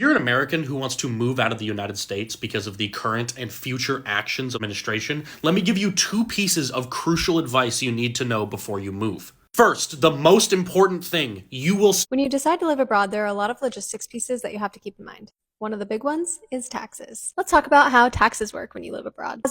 You're an American who wants to move out of the United States because of the current and future actions of administration. Let me give you two pieces of crucial advice you need to know before you move. First, the most important thing, When you decide to live abroad, there are a lot of logistics pieces that you have to keep in mind. One of the big ones is taxes. Let's talk about how taxes work when you live abroad.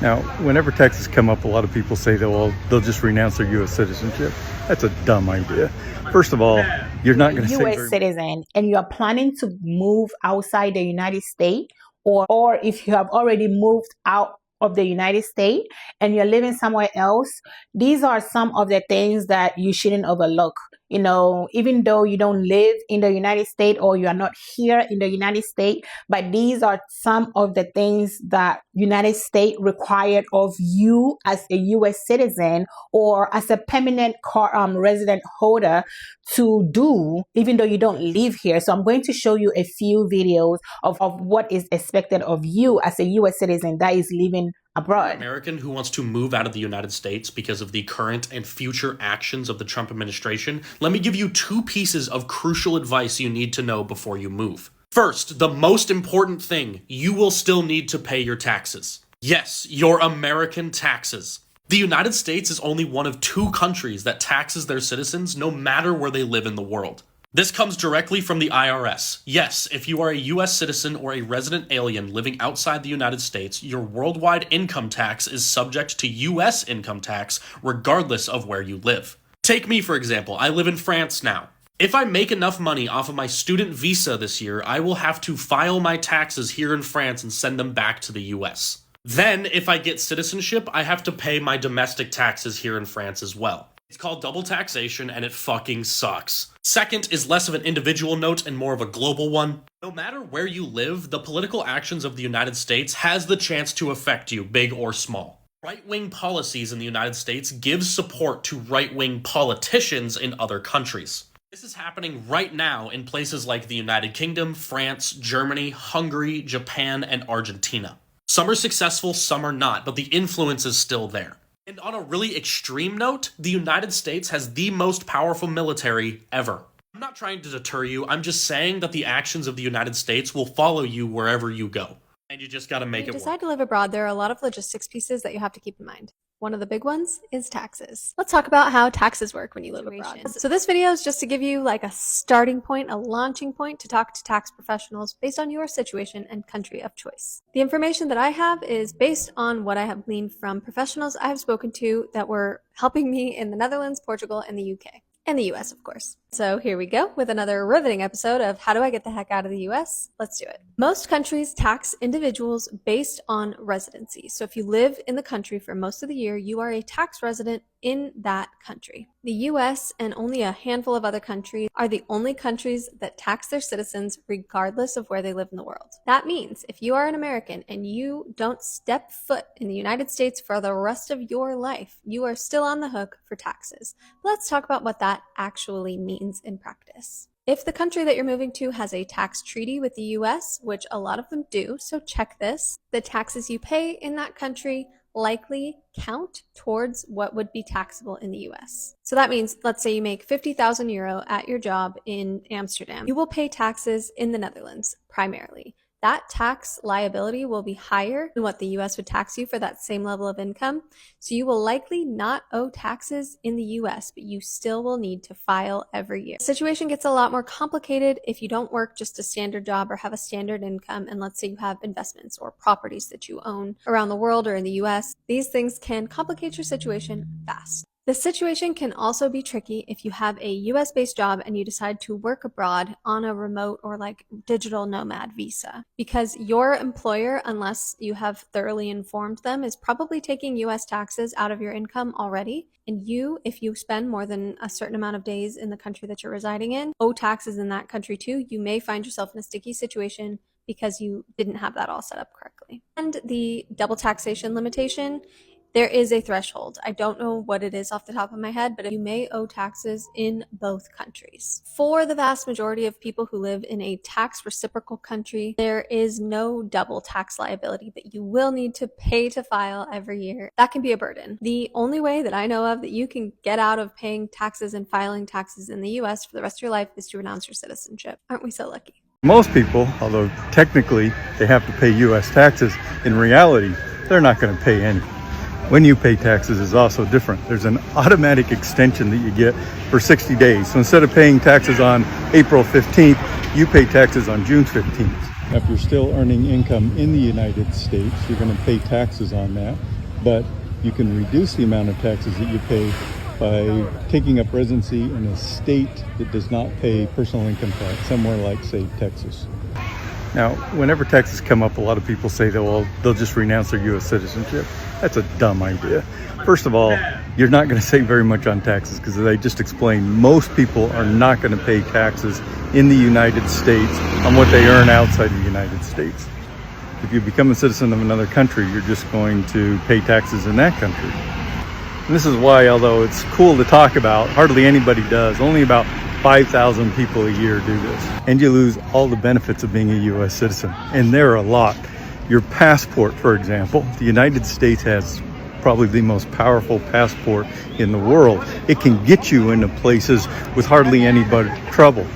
Now, whenever taxes come up, a lot of people say they'll just renounce their U.S. citizenship. That's a dumb idea. First of all, you're not going to say U.S. citizen and you are planning to move outside the United States, or if you have already moved out of the United States and you're living somewhere else, these are some of the things that you shouldn't overlook. You know, even though you don't live in the United States or you are not here in the United States, but these are some of the things that United States required of you as a U.S. citizen or as a permanent resident holder to do, even though you don't live here. So I'm going to show you a few videos of what is expected of you as a U.S. citizen that is living abroad. American who wants to move out of the United States because of the current and future actions of the Trump administration, let me give you two pieces of crucial advice you need to know before you move. First, the most important thing, you will still need to pay your taxes. Yes, your American taxes. The United States is only one of two countries that taxes their citizens no matter where they live in the world. This comes directly from the IRS. Yes, if you are a U.S. citizen or a resident alien living outside the United States, your worldwide income tax is subject to U.S. income tax regardless of where you live. Take me, for example. I live in France now. If I make enough money off of my student visa this year, I will have to file my taxes here in France and send them back to the U.S. Then, if I get citizenship, I have to pay my domestic taxes here in France as well. It's called double taxation, and it fucking sucks. Second is less of an individual note and more of a global one. No matter where you live, the political actions of the United States has the chance to affect you, big or small. Right-wing policies in the United States give support to right-wing politicians in other countries. This is happening right now in places like the United Kingdom, France, Germany, Hungary, Japan, and Argentina. Some are successful, some are not, but the influence is still there. And on a really extreme note, the United States has the most powerful military ever. I'm not trying to deter you, I'm just saying that the actions of the United States will follow you wherever you go. And you just gotta make it work. When you decide to live abroad, there are a lot of logistics pieces that you have to keep in mind. One of the big ones is taxes. Let's talk about how taxes work when you live abroad. So this video is just to give you like a starting point, a launching point to talk to tax professionals based on your situation and country of choice. The information that I have is based on what I have gleaned from professionals I have spoken to that were helping me in the Netherlands, Portugal, and the UK. And the US, of course. So here we go with another riveting episode of How Do I Get the Heck Out of the US? Let's do it. Most countries tax individuals based on residency. So if you live in the country for most of the year, you are a tax resident in that country. The US and only a handful of other countries are the only countries that tax their citizens regardless of where they live in the world. That means if you are an American and you don't step foot in the United States for the rest of your life, you are still on the hook for taxes. Let's talk about what that actually means in practice. If the country that you're moving to has a tax treaty with the US, which a lot of them do, so check this, the taxes you pay in that country likely count towards what would be taxable in the US. So that means, let's say you make 50,000 euro at your job in Amsterdam. You will pay taxes in the Netherlands primarily. That tax liability will be higher than what the US would tax you for that same level of income. So you will likely not owe taxes in the US, but you still will need to file every year. The situation gets a lot more complicated if you don't work just a standard job or have a standard income. And let's say you have investments or properties that you own around the world or in the US. These things can complicate your situation fast. The situation can also be tricky if you have a US-based job and you decide to work abroad on a remote or like digital nomad visa, because your employer, unless you have thoroughly informed them, is probably taking US taxes out of your income already. And you, if you spend more than a certain amount of days in the country that you're residing in, owe taxes in that country too. You may find yourself in a sticky situation because you didn't have that all set up correctly. And the double taxation limitation, there is a threshold. I don't know what it is off the top of my head, but you may owe taxes in both countries. For the vast majority of people who live in a tax reciprocal country, there is no double tax liability that you will need to pay to file every year. That can be a burden. The only way that I know of that you can get out of paying taxes and filing taxes in the US for the rest of your life is to renounce your citizenship. Aren't we so lucky? Most people, although technically they have to pay U.S. taxes, in reality, they're not going to pay any. When you pay taxes is also different. There's an automatic extension that you get for 60 days. So instead of paying taxes on April 15th, you pay taxes on June 15th. If you're still earning income in the United States, you're going to pay taxes on that, but you can reduce the amount of taxes that you pay by taking up residency in a state that does not pay personal income tax, somewhere like, say, Texas. Now, whenever taxes come up, a lot of people say that, well, they'll just renounce their U.S. citizenship. That's a dumb idea. First of all, you're not going to save very much on taxes because, as I just explained, most people are not going to pay taxes in the United States on what they earn outside the United States. If you become a citizen of another country, you're just going to pay taxes in that country. And this is why, although it's cool to talk about, hardly anybody does. Only about 5,000 people a year do this. And you lose all the benefits of being a U.S. citizen. And there are a lot. Your passport, for example, the United States has probably the most powerful passport in the world. It can get you into places with hardly any trouble.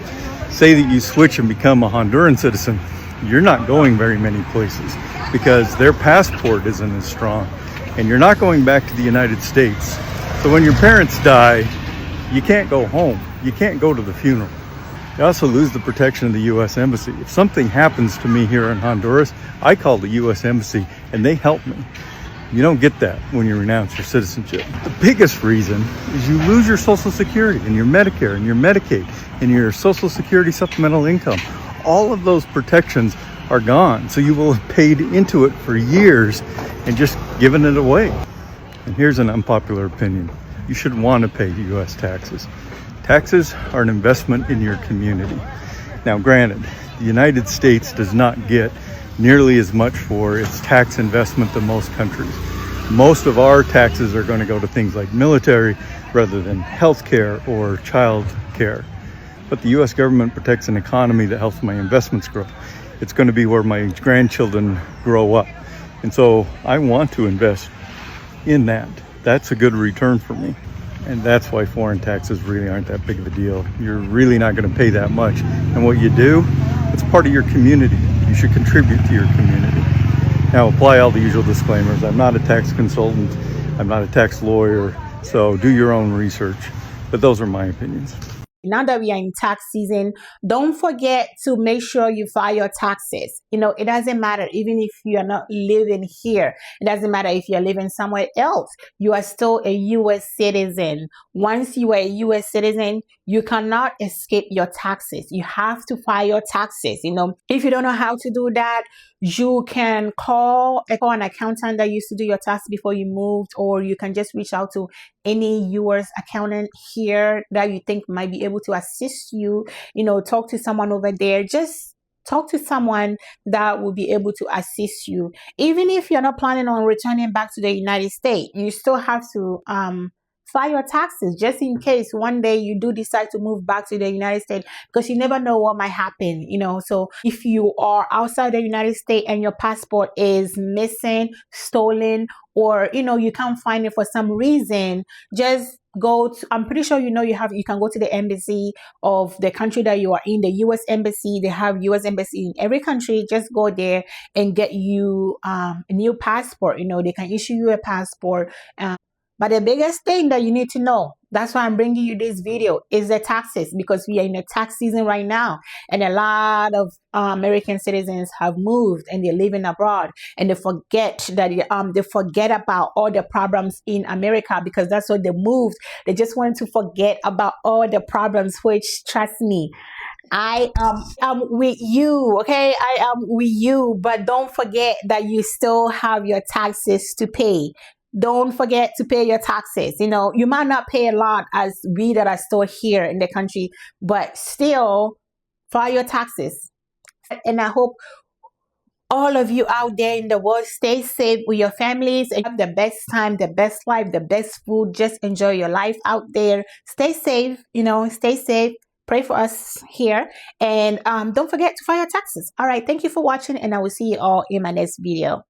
Say that you switch and become a Honduran citizen, you're not going very many places because their passport isn't as strong. And you're not going back to the United States. So when your parents die, you can't go home. You can't go to the funeral. You also lose the protection of the U.S. Embassy. If something happens to me here in Honduras, I call the U.S. Embassy and they help me. You don't get that when you renounce your citizenship. The biggest reason is you lose your Social Security and your Medicare and your Medicaid and your Social Security supplemental income. All of those protections are gone. So you will have paid into it for years and just given it away. And here's an unpopular opinion. You should want to pay U.S. taxes. Taxes are an investment in your community. Now, granted, the United States does not get nearly as much for its tax investment than most countries. Most of our taxes are going to go to things like military rather than healthcare or child care. But the U.S. government protects an economy that helps my investments grow. It's going to be where my grandchildren grow up. And so I want to invest in that. That's a good return for me. And that's why foreign taxes really aren't that big of a deal. You're really not going to pay that much. And what you do, it's part of your community. You should contribute to your community. Now, apply all the usual disclaimers. I'm not a tax consultant. I'm not a tax lawyer. So do your own research. But those are my opinions. Now that we are in tax season, don't forget to make sure you file your taxes. It doesn't matter even if you are not living here. It doesn't matter if you're living somewhere else. You are still a U.S. citizen. Once you are a U.S. citizen, you cannot escape your taxes. You have to file your taxes. If you don't know how to do that, you can call an accountant that used to do your tax before you moved, or you can just reach out to any U.S. accountant here that you think might be able to assist you. Talk to someone over there. Just talk to someone that will be able to assist you. Even if you're not planning on returning back to the United States, you still have to file your taxes just in case one day you do decide to move back to the United States, because you never know what might happen. So if you are outside the United States and your passport is missing, stolen, or you can't find it for some reason, just go to, I'm pretty sure you can go to the embassy of the country that you are in, the U.S. embassy. They have U.S. embassy in every country. Just go there and get you a new passport. They can issue you a passport. But the biggest thing that you need to know, that's why I'm bringing you this video, is the taxes, because we are in a tax season right now. And a lot of American citizens have moved and they're living abroad, and they forget about all the problems in America, because that's why they moved. They just want to forget about all the problems, which, trust me, I am with you, okay? I am with you, but don't forget that you still have your taxes to pay. Don't forget to pay your taxes. You might not pay a lot as we that are still here in the country, but still file your taxes. And I hope all of you out there in the world stay safe with your families and have the best time, the best life, the best food. Just enjoy your life out there. Stay safe, stay safe. Pray for us here. And don't forget to file your taxes. All right. Thank you for watching, and I will see you all in my next video.